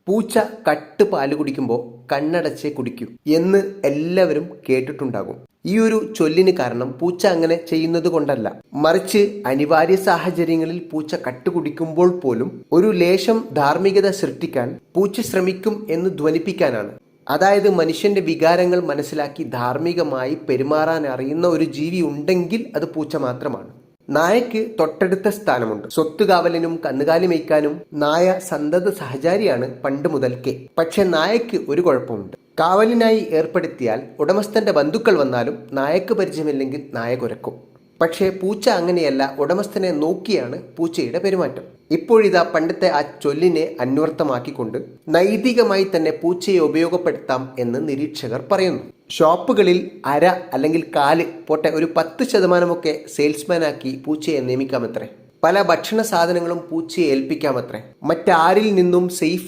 പൂച്ച കട്ട് പാല് കുടിക്കുമ്പോൾ കണ്ണടച്ചേ കുടിക്കൂ എന്ന് എല്ലാവരും കേട്ടിട്ടുണ്ടാകും. ഈ ഒരു ചൊല്ലിന് കാരണം പൂച്ച അങ്ങനെ ചെയ്യുന്നത് കൊണ്ടല്ല, മറിച്ച് അനിവാര്യ സാഹചര്യങ്ങളിൽ പൂച്ച കട്ട് കുടിക്കുമ്പോൾ പോലും ഒരു ലേശം ധാർമ്മികത സൃഷ്ടിക്കാൻ പൂച്ച ശ്രമിക്കും എന്ന് ധ്വനിപ്പിക്കാനാണ്. അതായത് മനുഷ്യന്റെ വികാരങ്ങൾ മനസ്സിലാക്കി ധാർമ്മികമായി പെരുമാറാൻ അറിയുന്ന ഒരു ജീവി ഉണ്ടെങ്കിൽ അത് പൂച്ച മാത്രമാണ്. നായയ്ക്ക് തൊട്ടടുത്ത സ്ഥാനമുണ്ട്. സ്വത്തുകാവലിനും കന്നുകാലി മേയ്ക്കാനും നായ സന്തത സഹചാരിയാണ് പണ്ട് മുതൽക്കേ. പക്ഷെ നായയ്ക്ക് ഒരു കുഴപ്പമുണ്ട്. കാവലിനായി ഏർപ്പെടുത്തിയാൽ ഉടമസ്ഥന്റെ ബന്ധുക്കൾ വന്നാലും നായക്ക് പരിചയമില്ലെങ്കിൽ നായ കുരക്കും. പക്ഷേ പൂച്ച അങ്ങനെയല്ല. ഉടമസ്ഥനെ നോക്കിയാണ് പൂച്ചയുടെ പെരുമാറ്റം. ഇപ്പോഴിതാ പണ്ടത്തെ ആ ചൊല്ലിനെ അന്വർത്ഥമാക്കിക്കൊണ്ട് നൈതികമായി തന്നെ പൂച്ചയെ ഉപയോഗപ്പെടുത്താം എന്ന് നിരീക്ഷകർ പറയുന്നു. ഷോപ്പുകളിൽ അര അല്ലെങ്കിൽ കാല് പോട്ടെ ഒരു 10% സെയിൽസ്മാനാക്കി പൂച്ചയെ നിയമിക്കാമത്രേ. പല ഭക്ഷണ സാധനങ്ങളും പൂച്ചയെ ഏൽപ്പിക്കാമത്രേ. മറ്റാരിൽ നിന്നും സേഫ്